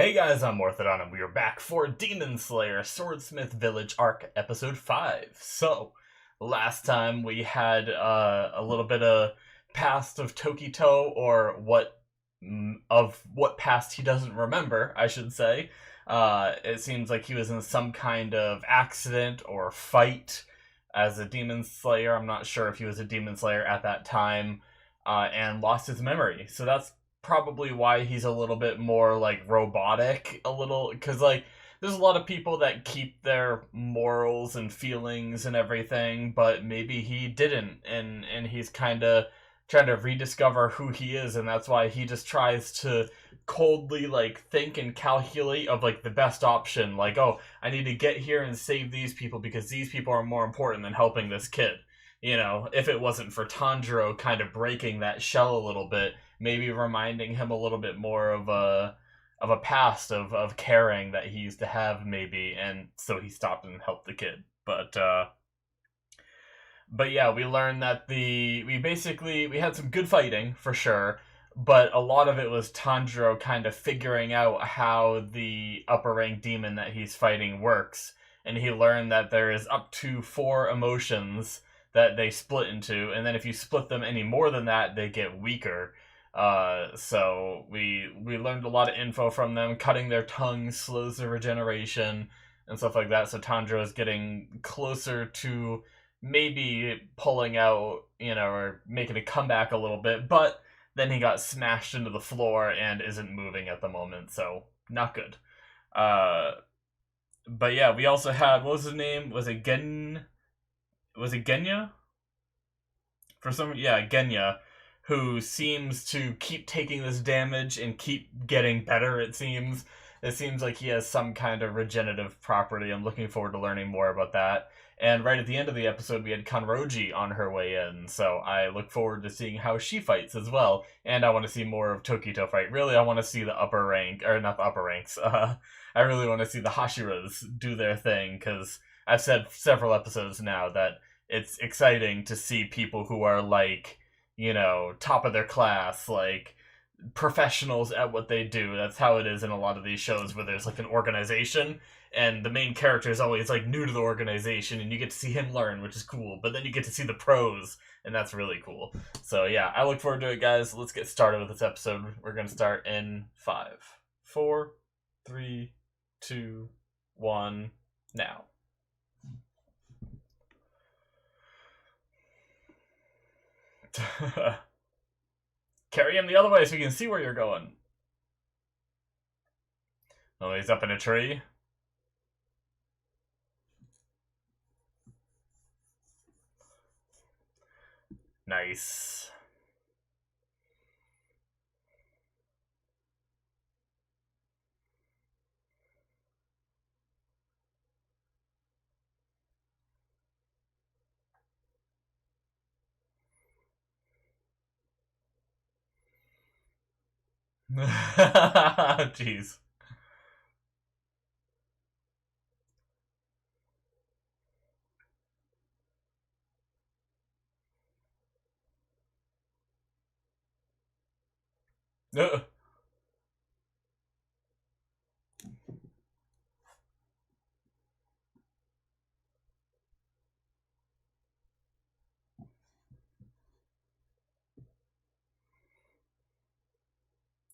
Hey guys, I'm Morthadon, and we are back for Demon Slayer Swordsmith Village Arc Episode 5. So, last time we had a little bit of past of Tokito, or what past he doesn't remember, I should say. It seems like he was in some kind of accident or fight as a Demon Slayer. I'm not sure if he was a Demon Slayer at that time, and lost his memory. So that's probably why he's a little bit more like robotic, a little, because like there's a lot of people that keep their morals and feelings and everything, but maybe he didn't, and he's kind of trying to rediscover who he is, and that's why he just tries to coldly like think and calculate of like the best option, like, oh, I need to get here and save these people because these people are more important than helping this kid. If it wasn't for Tanjirou kind of breaking that shell a little bit, maybe reminding him a little bit more of a past of caring that he used to have, maybe, and so he stopped and helped the kid. But yeah, we learned that we had some good fighting for sure, but a lot of it was Tanjiro kind of figuring out how the upper rank demon that he's fighting works, and he learned that there is up to 4 emotions that they split into, and then if you split them any more than that, they get weaker. So we learned a lot of info from them. Cutting their tongues slows their regeneration and stuff like that. So Tanjiro is getting closer to maybe pulling out, or making a comeback a little bit. But then he got smashed into the floor and isn't moving at the moment. So not good. But yeah, we also had, what was his name? Was it Genya? Genya, who seems to keep taking this damage and keep getting better, it seems. It seems like he has some kind of regenerative property. I'm looking forward to learning more about that. And right at the end of the episode, we had Kanroji on her way in, so I look forward to seeing how she fights as well. And I want to see more of Tokito fight. Really, I want to see the upper rank, or not the upper ranks. I really want to see the Hashiras do their thing, because I've said several episodes now that it's exciting to see people who are like, top of their class, like professionals at what they do. That's how it is in a lot of these shows where there's like an organization and the main character is always like new to the organization and you get to see him learn, which is cool. But then you get to see the pros, and that's really cool. So yeah, I look forward to it, guys. Let's get started with this episode. We're going to start in 5, 4, 3, 2, 1, now. Carry him the other way so we can see where you're going. Oh, he's up in a tree. Nice. Jeez.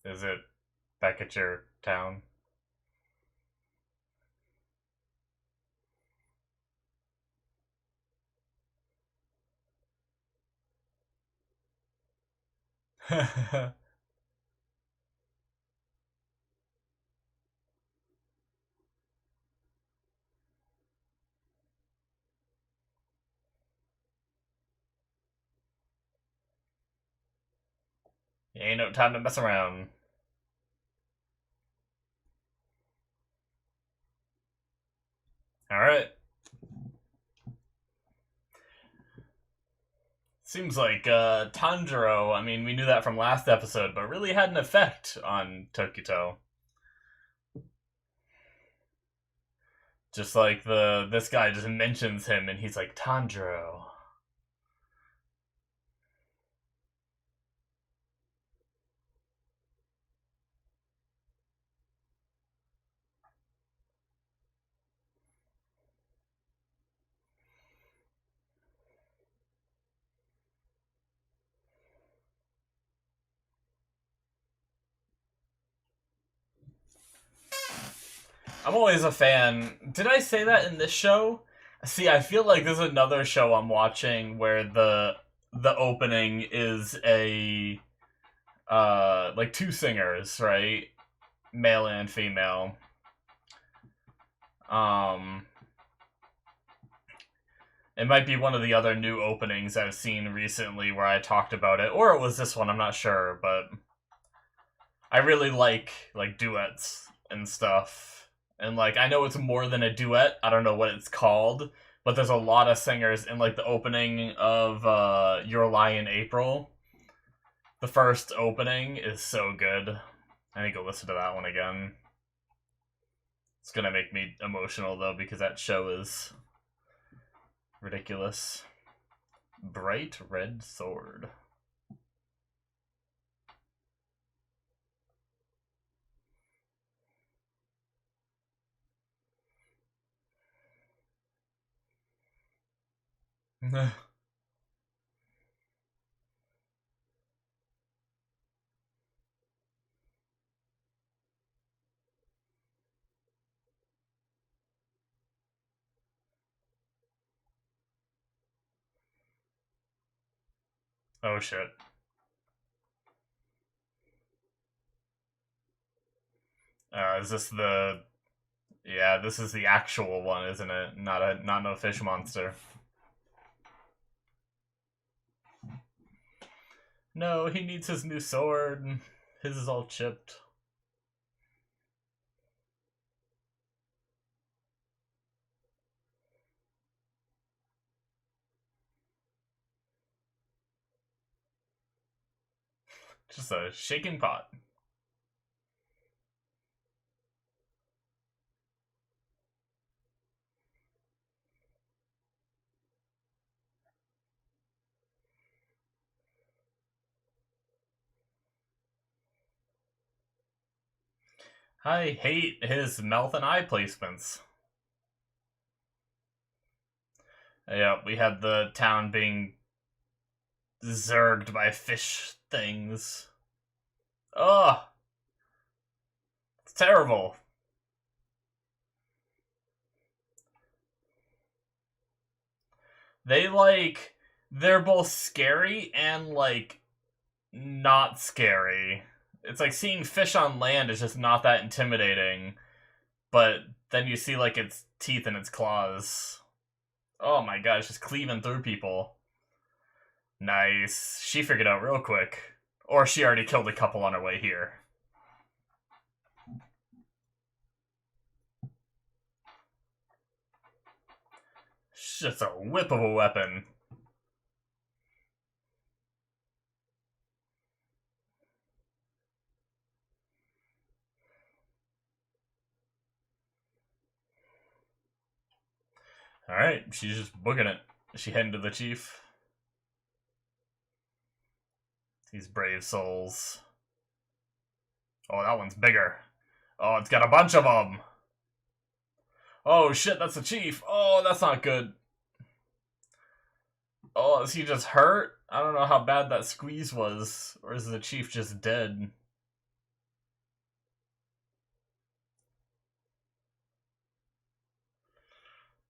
Is it back at your town? Ain't no time to mess around. Alright. Seems like Tanjiro, I mean, we knew that from last episode, but really had an effect on Tokito. Just like this guy just mentions him and he's like, Tanjiro. I'm always a fan. Did I say that in this show? See, I feel like there's another show I'm watching where the opening is a like two singers, right? Male and female. It might be one of the other new openings I've seen recently where I talked about it, or it was this one, I'm not sure, but I really like duets and stuff. And like I know it's more than a duet, I don't know what it's called, but there's a lot of singers in like the opening of Your Lie in April. The first opening is so good. I need to go listen to that one again. It's gonna make me emotional though because that show is ridiculous. Bright red sword. Oh shit. Is this the... Yeah, this is the actual one, isn't it? Not no fish monster. No, he needs his new sword. His is all chipped. Just a shaking pot. I hate his mouth and eye placements. Yeah, we had the town being zerged by fish things. Ugh! It's terrible. They're both scary and, like, not scary. It's like seeing fish on land is just not that intimidating, but then you see, like, its teeth and its claws. Oh my god, it's just cleaving through people. Nice. She figured out real quick. Or she already killed a couple on her way here. It's just a whip of a weapon. Alright, she's just booking it. Is she heading to the chief? These brave souls. Oh, that one's bigger. Oh, it's got a bunch of them. Oh shit, that's the chief. Oh, that's not good. Oh, is he just hurt? I don't know how bad that squeeze was. Or is the chief just dead?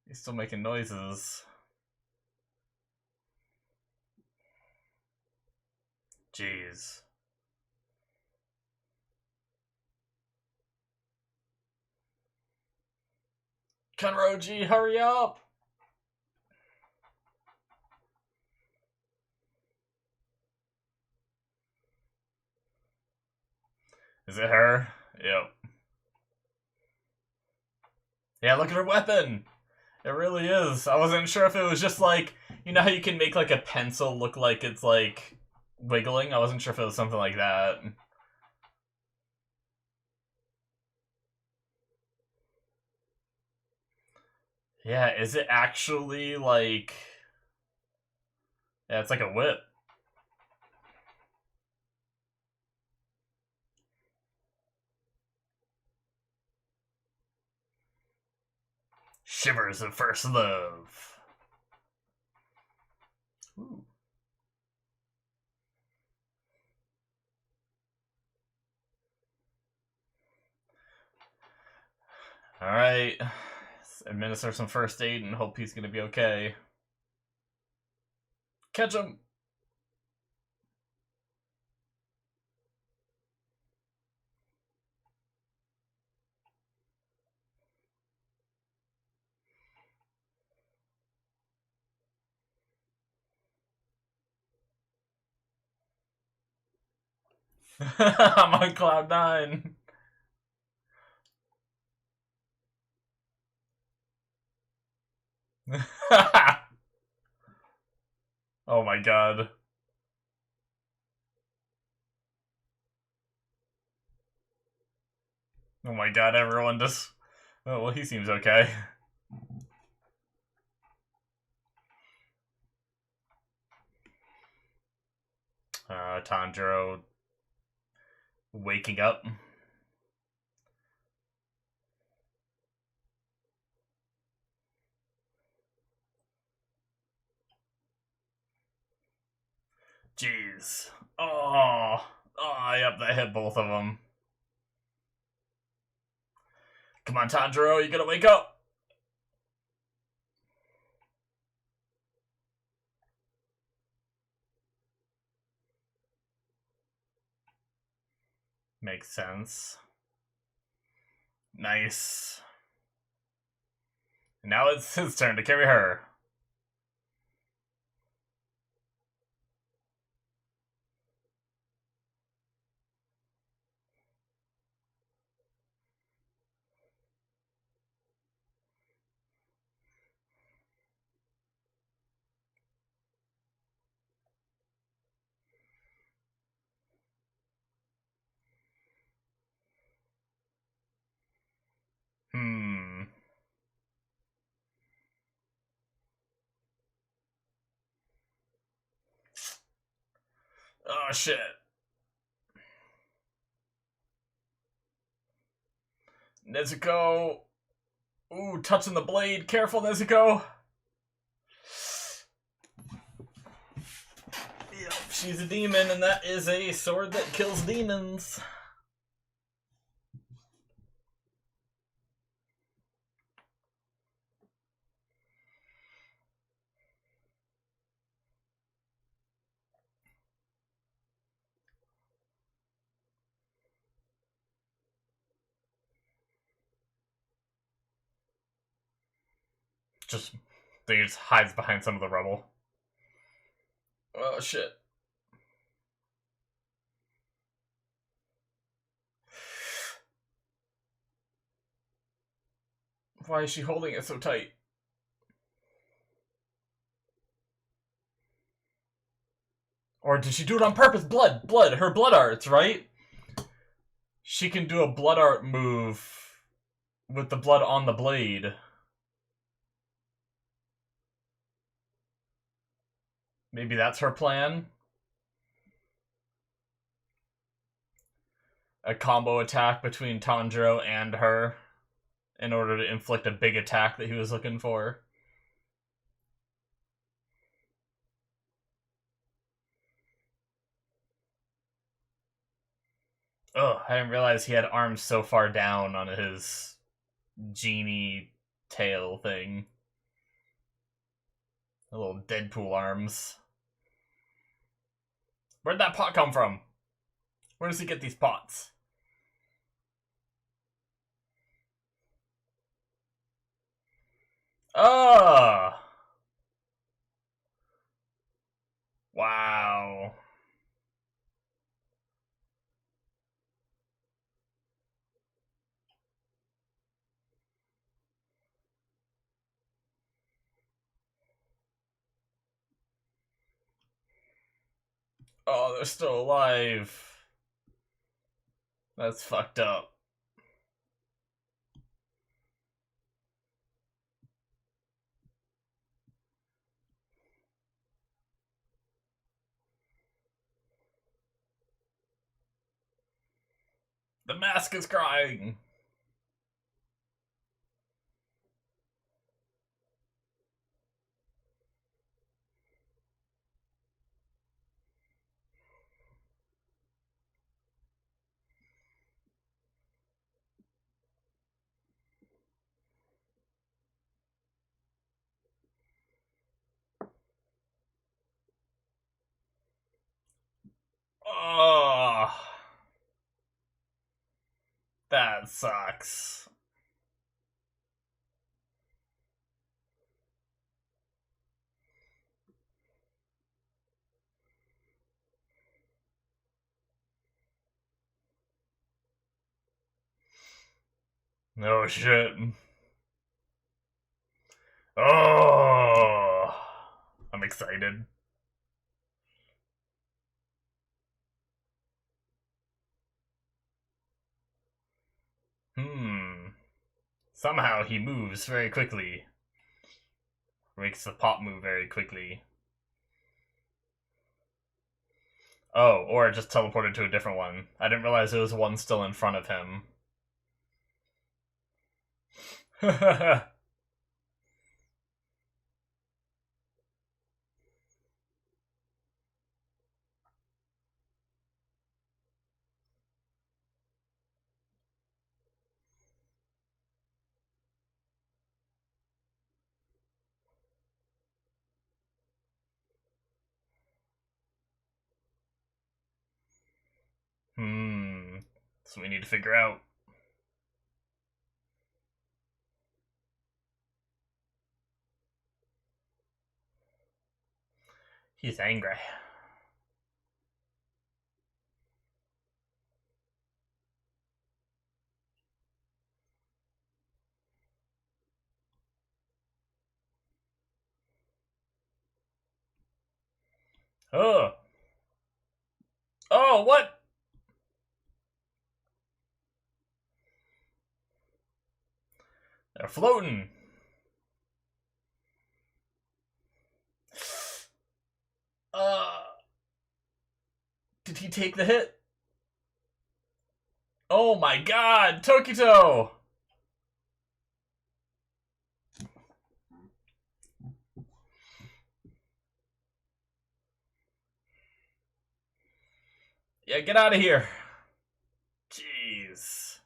He's still making noises. Jeez. Kenroji, hurry up! Is it her? Yep. Yeah, look at her weapon! It really is. I wasn't sure if it was just like, you know how you can make like a pencil look like it's like wiggling? I wasn't sure if it was something like that. Yeah, is it actually like... Yeah, it's like a whip. Shivers of first love. Ooh. Alright. Administer some first aid and hope he's gonna be okay. Catch him! I'm on cloud 9. Oh my god. Oh my god, everyone just... Oh, well, he seems okay. Tanjirou waking up. Jeez. Oh. Oh, yep, that hit both of them. Come on, Tanjiro, you gotta wake up! Makes sense. Nice. Now it's his turn to carry her. Oh, shit. Nezuko. Ooh, touching the blade. Careful, Nezuko. Yep, she's a demon, and that is a sword that kills demons. They just hides behind some of the rubble. Oh, shit. Why is she holding it so tight? Or did she do it on purpose? Blood! Her blood arts, right? She can do a blood art move with the blood on the blade. Maybe that's her plan? A combo attack between Tanjiro and her in order to inflict a big attack that he was looking for. Oh, I didn't realize he had arms so far down on his genie tail thing. The little Deadpool arms. Where'd that pot come from? Where does he get these pots? Oh! Wow. Oh, they're still alive. That's fucked up. The mask is crying. That sucks. Oh shit. Oh, I'm excited. Somehow he moves very quickly. Makes the pop move very quickly. Oh, or it just teleported to a different one. I didn't realize there was one still in front of him. So we need to figure out. He's angry. Oh. Oh, what? They're floating. Did he take the hit? Oh my god, Tokito! Yeah, get out of here. Jeez.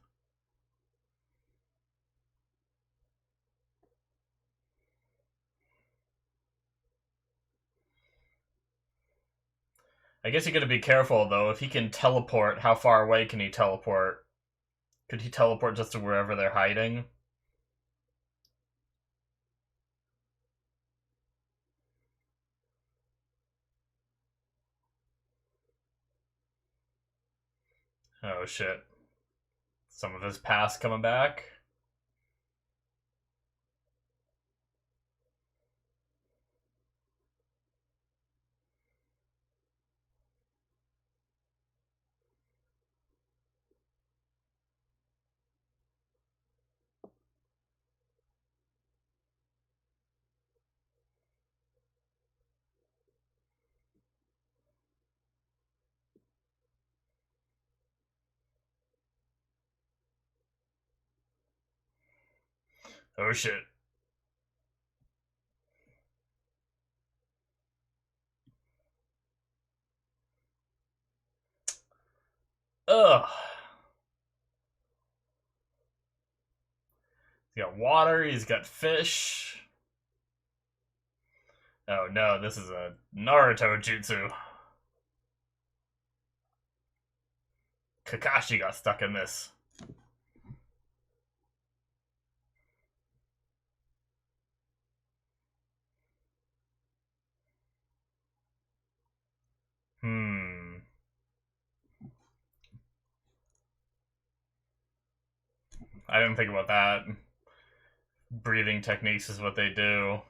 I guess you gotta be careful, though. If he can teleport, how far away can he teleport? Could he teleport just to wherever they're hiding? Oh shit. Some of his past coming back? Oh shit. Ugh. He's got water, he's got fish. Oh no, this is a Naruto jutsu. Kakashi got stuck in this. I didn't think about that. Breathing techniques is what they do.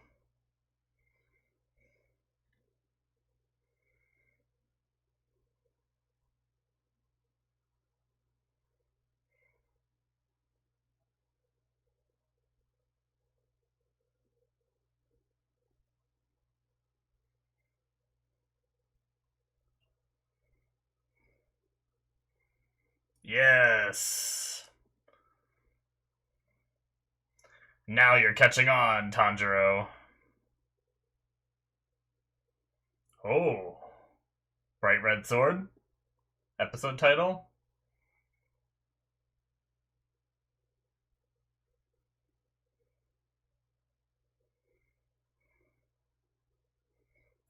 Yes! Now you're catching on, Tanjirou. Oh. Bright Red Sword? Episode title?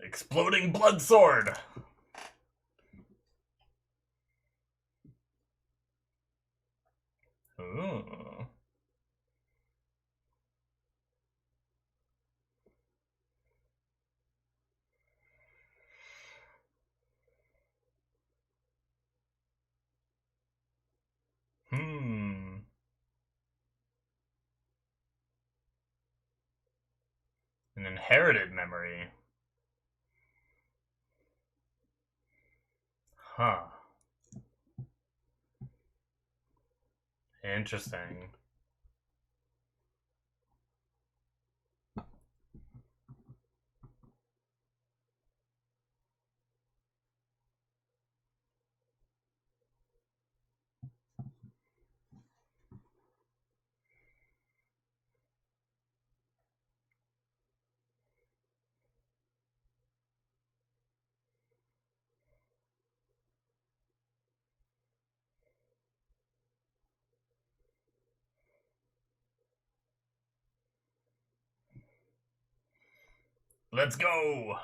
Exploding Blood Sword! Hmm. An inherited memory. Huh. Interesting. Let's go!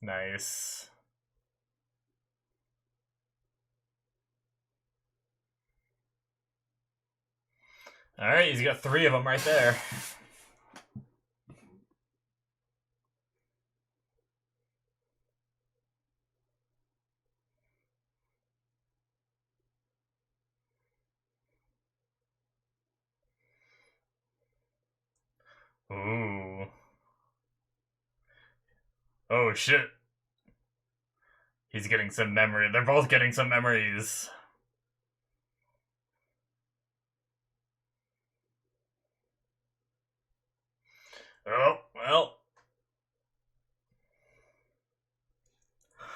Nice. Alright, he's got 3 of them right there. Ooh. Oh shit. He's getting some memory. They're both getting some memories. Oh, well.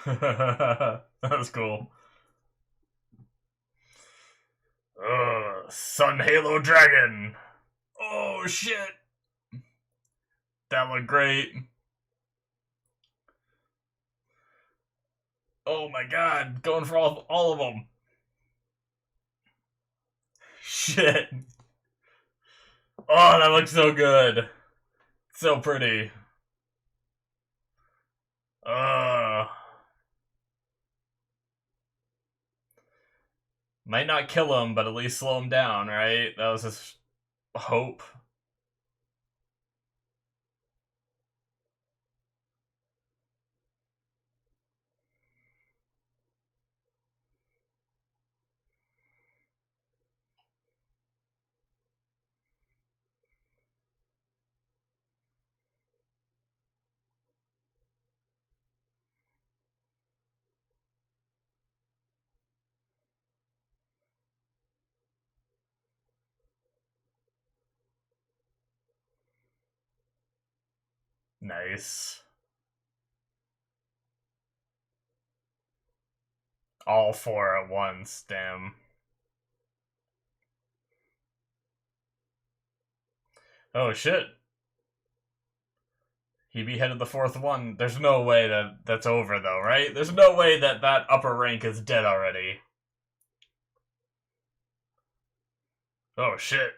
That was cool. Sun Halo Dragon. Oh shit. That looked great. Oh my god, going for all of them. Shit. Oh, that looks so good. So pretty. Might not kill him, but at least slow him down, right? That was his hope. Nice. All 4 at once, damn. Oh shit. He beheaded the 4th one. There's no way that's over though, right? There's no way that upper rank is dead already. Oh shit.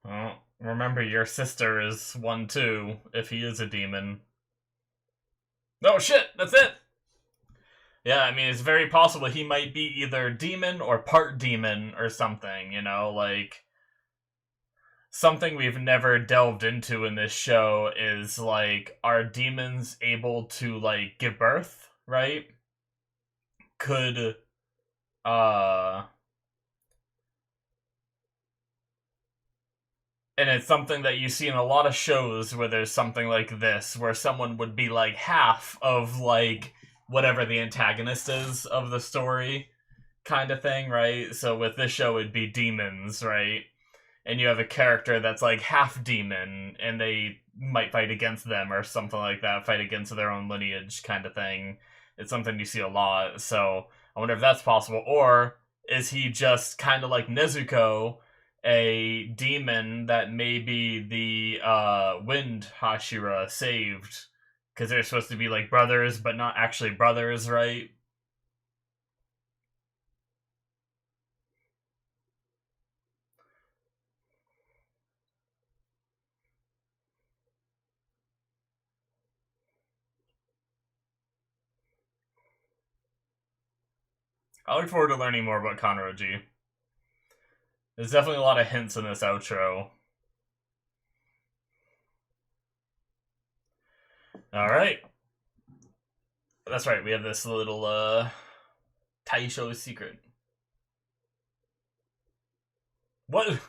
Well, remember your sister is one too, if he is a demon. Oh shit, that's it! Yeah, I mean, it's very possible he might be either demon or part demon or something, you know, like... Something we've never delved into in this show is, like, are demons able to, like, give birth, right? Could, uh... And it's something that you see in a lot of shows where there's something like this, where someone would be, like, half of, like, whatever the antagonist is of the story, kind of thing, right? So with this show, it'd be demons, right? And you have a character that's like half demon, and they might fight against them or something like that, fight against their own lineage kind of thing. It's something you see a lot, so I wonder if that's possible. Or is he just kind of like Nezuko, a demon that maybe the Wind Hashira saved? Because they're supposed to be like brothers, but not actually brothers, right? I look forward to learning more about Kanroji. There's definitely a lot of hints in this outro. Alright. That's right, we have this little, Taisho secret. What?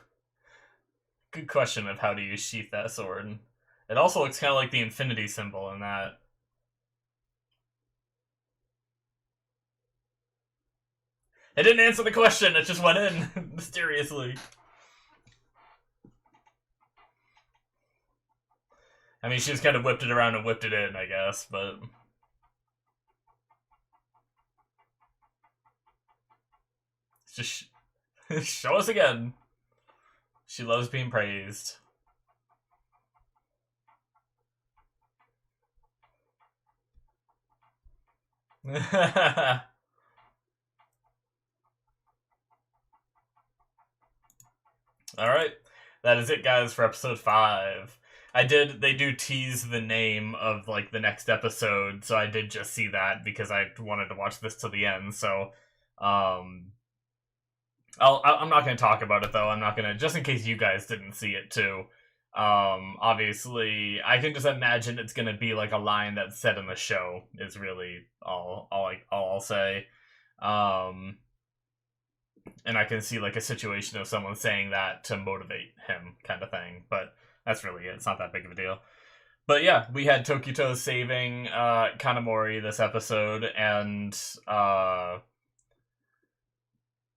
Good question of how do you sheath that sword. It also looks kind of like the infinity symbol in that. It didn't answer the question, it just went in, mysteriously. I mean, she just kind of whipped it around and whipped it in, I guess, but... Just show us again. She loves being praised. Alright. That is it, guys, for episode 5. They do tease the name of, like, the next episode, so I did just see that because I wanted to watch this till the end, so, I'm not going to talk about it, though. I'm not going to, just in case you guys didn't see it, too. Obviously, I can just imagine it's going to be, like, a line that's said in the show, is really all I'll say. And I can see, like, a situation of someone saying that to motivate him, kind of thing. But that's really it. It's not that big of a deal. But yeah, we had Tokito saving Kanamori this episode,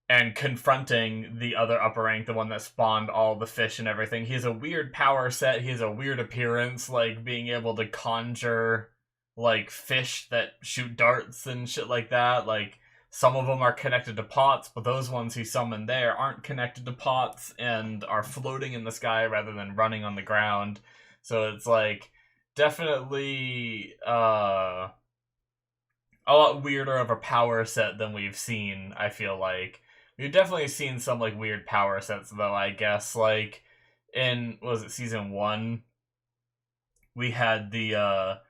and confronting the other upper rank, the one that spawned all the fish and everything. He has a weird power set. He has a weird appearance, like being able to conjure, like, fish that shoot darts and shit like that. Like, some of them are connected to pots, but those ones he summoned there aren't connected to pots and are floating in the sky rather than running on the ground. So it's, like, definitely a lot weirder of a power set than we've seen, I feel like. We've definitely seen some, like, weird power sets, though, I guess. Like, in, what was it, season 1? We had the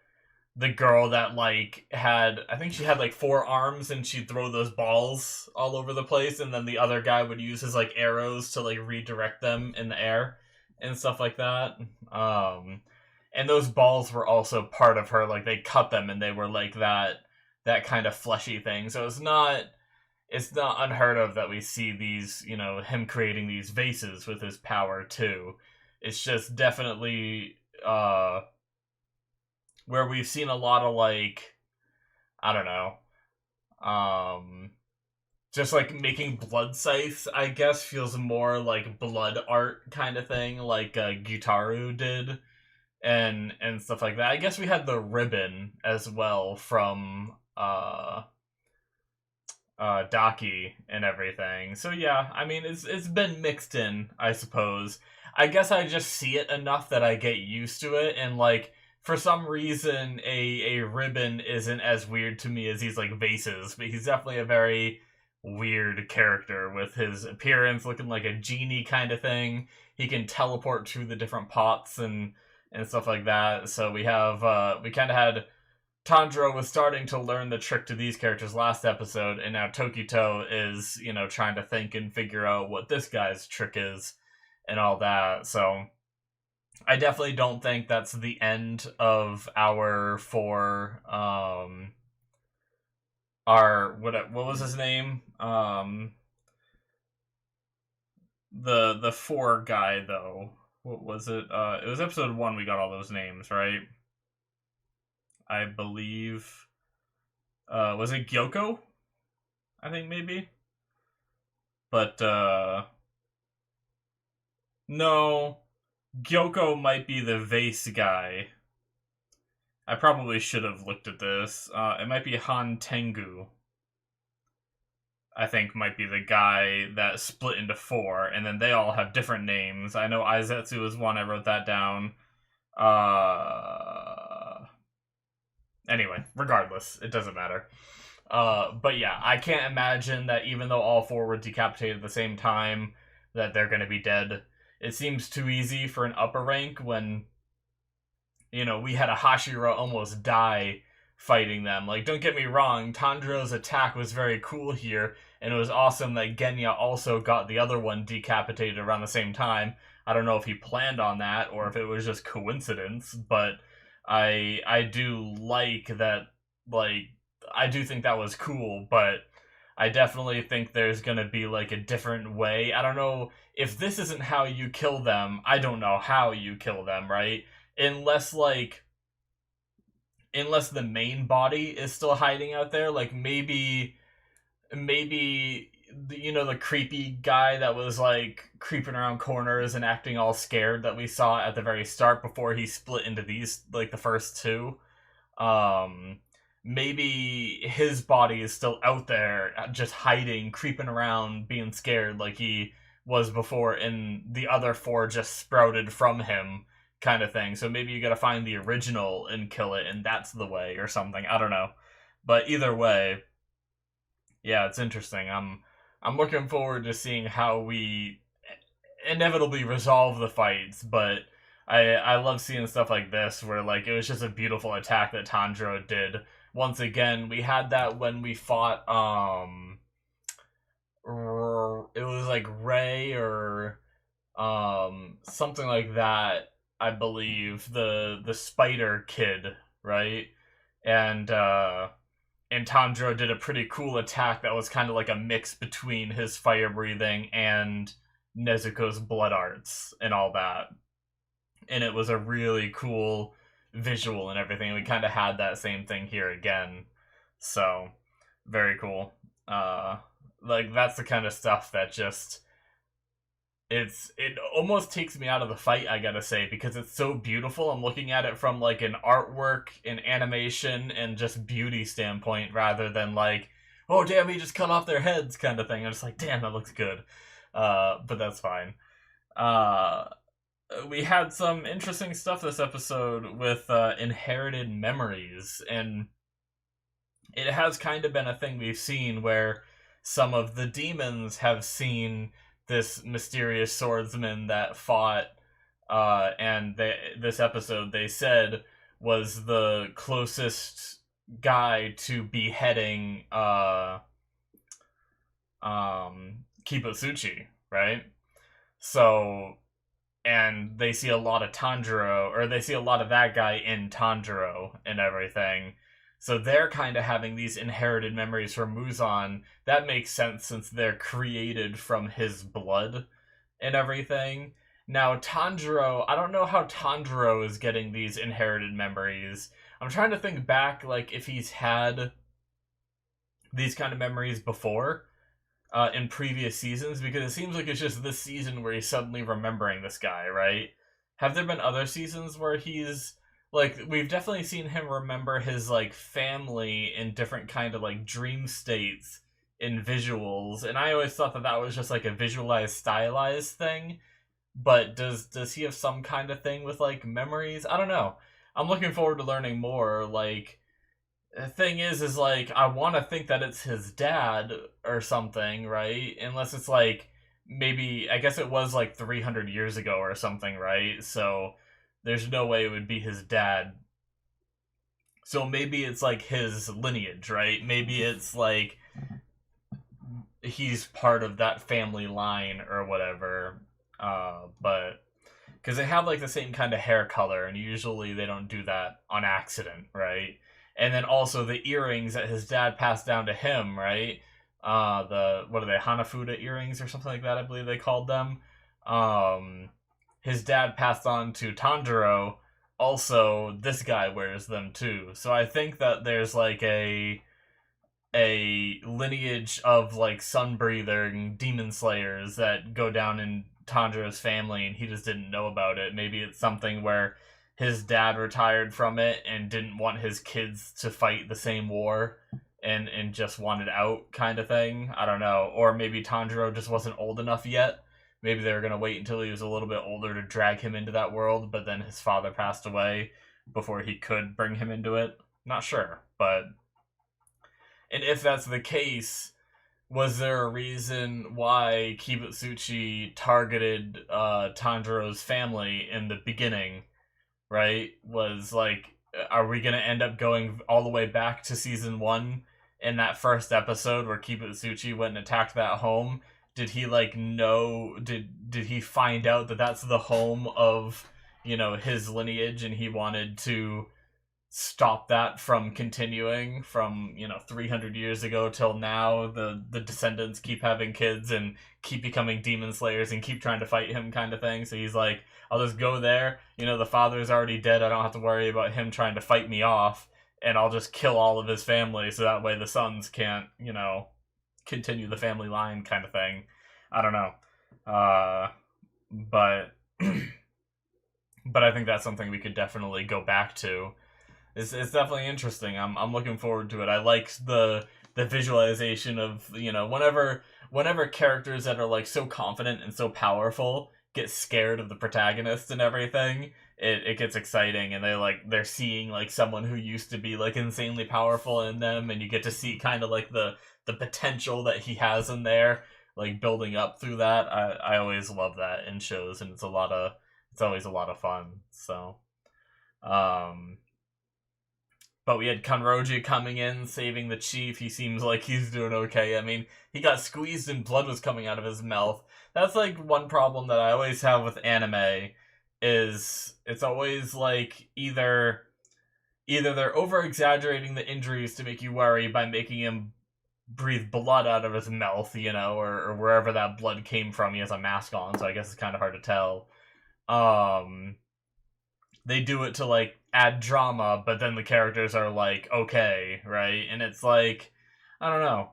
girl that, like, had, I think she had, like, 4 arms, and she'd throw those balls all over the place, and then the other guy would use his, like, arrows to, like, redirect them in the air, and stuff like that. And those balls were also part of her, like, they cut them, and they were, like, that kind of fleshy thing, so it's not unheard of that we see these, you know, him creating these vases with his power, too. It's just definitely, where we've seen a lot of, like, I don't know, just, like, making blood scythes, I guess, feels more like blood art kind of thing, like Gyutaru did, and stuff like that. I guess we had the ribbon as well from, Daki and everything. So yeah, I mean, it's been mixed in, I suppose. I guess I just see it enough that I get used to it, and, like, for some reason, a ribbon isn't as weird to me as these, like, vases, but he's definitely a very weird character with his appearance looking like a genie kind of thing. He can teleport to the different pots and stuff like that. So we have, we kind of had Tanjirou was starting to learn the trick to these characters last episode, and now Tokito is, you know, trying to think and figure out what this guy's trick is and all that. So I definitely don't think that's the end of our what was his name? The 4 guy, though. What was it? It was episode 1 we got all those names, right? I believe, was it Gyoko? I think maybe. But, no, Gyoko might be the vase guy. I probably should have looked at this. It might be Han Tengu. I think might be the guy that split into 4, and then they all have different names. I know Aizetsu is one, I wrote that down. Anyway, regardless, it doesn't matter. But yeah, I can't imagine that even though all 4 were decapitated at the same time, that they're going to be dead. It seems too easy for an upper rank when, you know, we had a Hashira almost die fighting them. Like, don't get me wrong, Tanjirou's attack was very cool here, And it was awesome that Genya also got the other one decapitated around the same time. I don't know if he planned on that or if it was just coincidence, but I do like that. Like, I do think that was cool, but I definitely think there's gonna be like a different way. I don't know if this isn't how you kill them. I don't know how you kill them, right? Unless like unless the main body is still hiding out there, like maybe the creepy guy that was like creeping around corners and acting all scared that we saw at the very start before he split into these, like the first two. um Maybe his body is still out there just hiding, creeping around, being scared like he was before, and the other four just sprouted from him, kind of thing. So maybe you gotta find the original and kill it, and that's the way, or something. I don't know, but either way, yeah, it's interesting. I'm looking forward to seeing how we inevitably resolve the fights, but I love seeing stuff like this where like it was just a beautiful attack that Tanjiro did. Once again, we had that when we fought it was like Ray or something like that, I believe, the spider kid, right? And Tanjiro did a pretty cool attack that was kind of like a mix between his fire breathing and Nezuko's blood arts and all that. And it was a really cool visual and everything. We kind of had that same thing here again. So, very cool. Like, that's the kind of stuff that just it almost takes me out of the fight, I gotta say, because it's so beautiful. I'm looking at it from like an artwork and animation and just beauty standpoint, rather than like, oh damn, he just cut off their heads kind of thing. I'm just like, damn, that looks good. But that's fine. We had some interesting stuff this episode with inherited memories, and it has kind of been a thing we've seen where some of the demons have seen this mysterious swordsman that fought, and this episode they said was the closest guy to beheading Kibutsuchi, right? So, and they see a lot of Tanjiro, or they see a lot of that guy in Tanjiro and everything. So they're kind of having these inherited memories from Muzan. That makes sense since they're created from his blood and everything. Now, Tanjiro, I don't know how Tanjiro is getting these inherited memories. I'm trying to think back, like, if he's had these kind of memories before in previous seasons, because it seems like it's just this season where he's suddenly remembering this guy, right? Have there been other seasons where he's like, we've definitely seen him remember his like family in different kind of like dream states in visuals, and I always thought that that was just like a visualized, stylized thing. But does he have some kind of thing with like memories? I don't know. I'm looking forward to learning more. Like, the thing is like, I want to think that it's his dad or something, right? Unless it's like, maybe, I guess it was like 300 years ago or something, right? So there's no way it would be his dad. So maybe it's like his lineage, right? Maybe it's like he's part of that family line or whatever. But because they have like the same kind of hair color, and usually they don't do that on accident, right? And then also the earrings that his dad passed down to him, right? The, what are they, Hanafuda earrings or something like that, I believe they called them. His dad passed on to Tanjiro. Also, this guy wears them too. So I think that there's like a lineage of like sun-breathing demon slayers that go down in Tanjiro's family, and he just didn't know about it. Maybe it's something where his dad retired from it and didn't want his kids to fight the same war, and just wanted out, kind of thing. I don't know. Or maybe Tanjiro just wasn't old enough yet. Maybe they were going to wait until he was a little bit older to drag him into that world, but then his father passed away before he could bring him into it. Not sure, but... And if that's the case, was there a reason why Kibutsuchi targeted Tanjiro's family in the beginning, right? Was like, are we going to end up going all the way back to season 1 in that first episode where Kibutsuchi went and attacked that home, did he like know? Did he find out that that's the home of, you know, his lineage, and he wanted to stop that from continuing from, you know, 300 years ago till now? The descendants keep having kids and keep becoming demon slayers and keep trying to fight him, kind of thing. So he's like, I'll just go there, you know, the father's already dead, I don't have to worry about him trying to fight me off, and I'll just kill all of his family so that way the sons can't, you know, continue the family line, kind of thing. I don't know. But but I think that's something we could definitely go back to. It's definitely interesting. I'm looking forward to it. I like the visualization of, you know, whenever characters that are like so confident and so powerful get scared of the protagonist and everything, it gets exciting, and they're seeing like someone who used to be like insanely powerful in them, and you get to see kind of like the potential that he has in there, like building up through that. I always love that in shows, and it's always a lot of fun. So but we had Kanroji coming in, saving the chief. He seems like he's doing okay. I mean, he got squeezed and blood was coming out of his mouth. That's like one problem that I always have with anime, is it's always like either they're over exaggerating the injuries to make you worry by making him breathe blood out of his mouth, you know, or wherever that blood came from. He has a mask on, so I guess it's kind of hard to tell. They do it to like add drama, but then the characters are like, okay, right? And it's like, I don't know.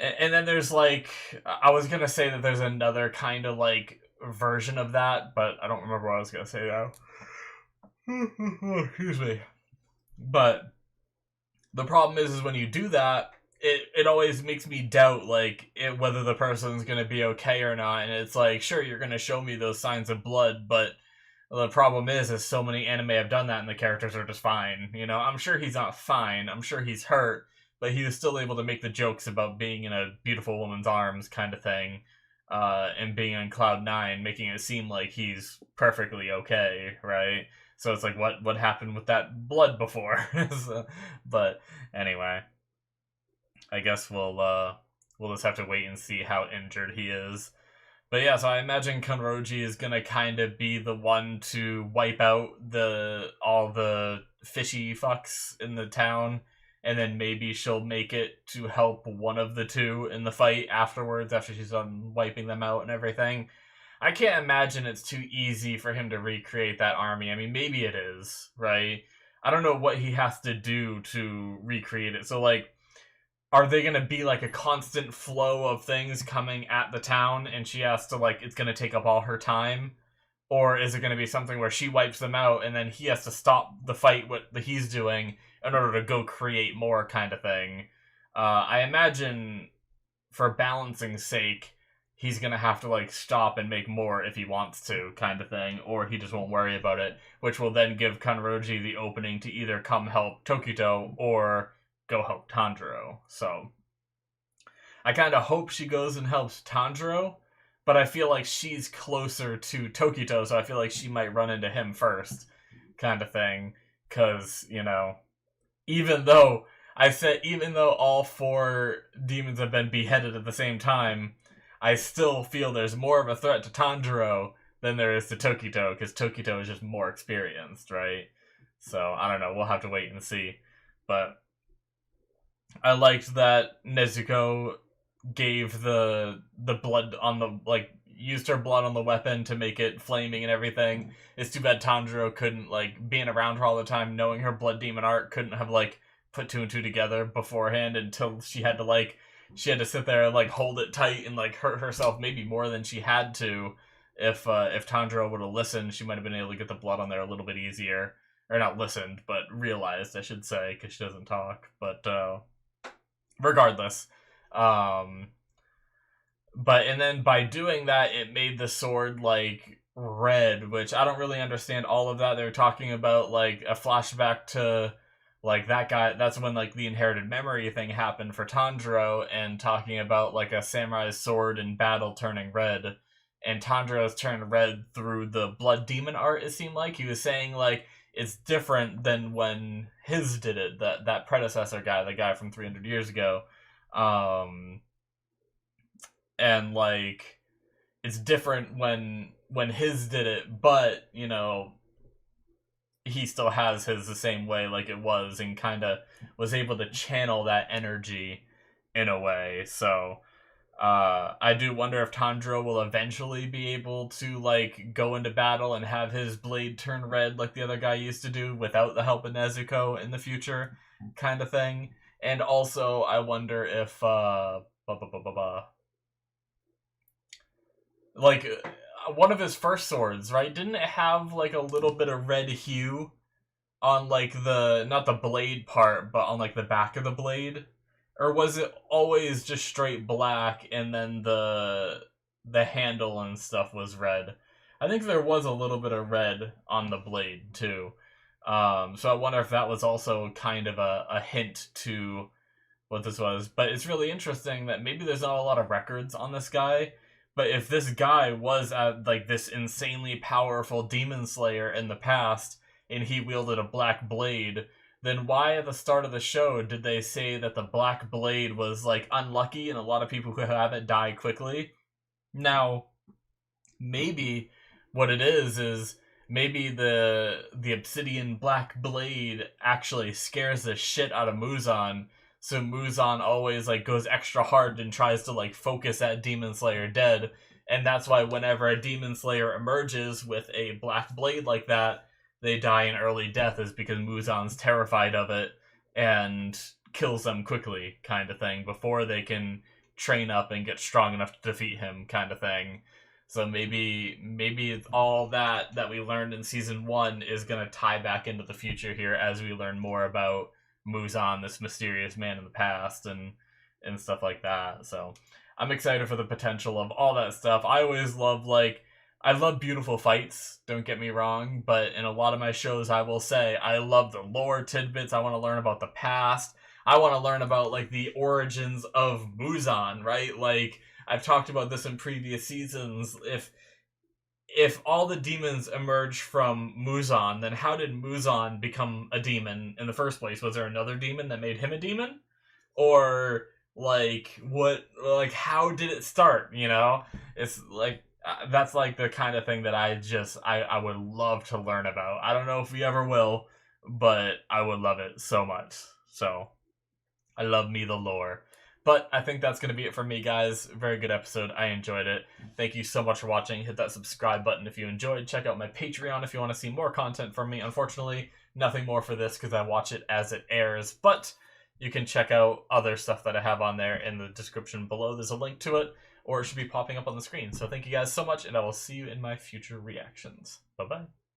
And then there's like, I was gonna say that there's another kind of like version of that, but I don't remember what I was gonna say now. Excuse me. But the problem is when you do that, it always makes me doubt like whether the person's gonna be okay or not. And it's like, sure, you're gonna show me those signs of blood, but the problem is so many anime have done that and the characters are just fine. You know, I'm sure he's not fine. I'm sure he's hurt, but he was still able to make the jokes about being in a beautiful woman's arms, kind of thing, and being on cloud nine, making it seem like he's perfectly okay, right? So it's like, what happened with that blood before? So, but anyway, I guess we'll just have to wait and see how injured he is. But yeah, so I imagine Kanroji is gonna kind of be the one to wipe out all the fishy fucks in the town, and then maybe she'll make it to help one of the two in the fight afterwards, after she's done wiping them out and everything. I can't imagine it's too easy for him to recreate that army. I mean, maybe it is, right? I don't know what he has to do to recreate it. So, like, are they going to be like a constant flow of things coming at the town and she has to like, it's going to take up all her time? Or is it going to be something where she wipes them out and then he has to stop the fight what he's doing in order to go create more, kind of thing? I imagine for balancing's sake, he's going to have to like stop and make more if he wants to, kind of thing, or he just won't worry about it, which will then give Kanroji the opening to either come help Tokito or go help Tanjirou. So I kind of hope she goes and helps Tanjirou, but I feel like she's closer to Tokito, so I feel like she might run into him first, kind of thing. Because, you know, even though all 4 demons have been beheaded at the same time, I still feel there's more of a threat to Tanjirou than there is to Tokito, because Tokito is just more experienced, right? So, I don't know, we'll have to wait and see. But I liked that Nezuko gave the blood on the, like, used her blood on the weapon to make it flaming and everything. It's too bad Tanjiro couldn't, like, being around her all the time, knowing her blood demon art, couldn't have, like, put 2 and 2 together beforehand until she had to sit there and, like, hold it tight and, like, hurt herself maybe more than she had to. If Tanjiro would have listened, she might have been able to get the blood on there a little bit easier. Or not listened, but realized, I should say, because she doesn't talk. But, regardless. But, and then by doing that, it made the sword, like, red, which I don't really understand all of that. They're talking about, like, a flashback to, like, that guy, that's when, like, the inherited memory thing happened for Tanjiro, and talking about, like, a samurai's sword in battle turning red. And Tanjiro's turned red through the blood demon art, it seemed like. He was saying, like, it's different than when his did it, that predecessor guy, the guy from 300 years ago. And like it's different when his did it, but you know, he still has his the same way like it was, and kind of was able to channel that energy in a way. So I do wonder if Tanjirou will eventually be able to like go into battle and have his blade turn red like the other guy used to do without the help of Nezuko in the future, kind of thing. And also I wonder if like one of his first swords, right? Didn't it have like a little bit of red hue on like the, not the blade part, but on like the back of the blade? Or was it always just straight black and then the handle and stuff was red? I think there was a little bit of red on the blade too. So I wonder if that was also kind of a hint to what this was. But it's really interesting that maybe there's not a lot of records on this guy. But if this guy was like this insanely powerful demon slayer in the past, and he wielded a black blade, then why at the start of the show did they say that the black blade was like unlucky and a lot of people who have it die quickly? Now, maybe what it is maybe the obsidian black blade actually scares the shit out of Muzan. So Muzan always like goes extra hard and tries to like focus that Demon Slayer dead. And that's why whenever a Demon Slayer emerges with a black blade like that, they die an early death, is because Muzan's terrified of it and kills them quickly, kind of thing, before they can train up and get strong enough to defeat him, kind of thing. So maybe all that we learned in season 1 is going to tie back into the future here as we learn more about Muzan, this mysterious man in the past, and stuff like that. So I'm excited for the potential of all that stuff. I always love, like, I love beautiful fights, don't get me wrong, but in a lot of my shows I will say I love the lore tidbits. I want to learn about the past. I want to learn about like the origins of Muzan, right? Like I've talked about this in previous seasons. If all the demons emerged from Muzan, then how did Muzan become a demon in the first place? Was there another demon that made him a demon? Or like like how did it start, you know? It's like that's like the kind of thing that I would love to learn about. I don't know if we ever will, but I would love it so much. So I love me the lore. But I think that's going to be it for me, guys. Very good episode. I enjoyed it. Thank you so much for watching. Hit that subscribe button if you enjoyed. Check out my Patreon if you want to see more content from me. Unfortunately, nothing more for this because I watch it as it airs. But you can check out other stuff that I have on there in the description below. There's a link to it, or it should be popping up on the screen. So thank you guys so much, and I will see you in my future reactions. Bye-bye.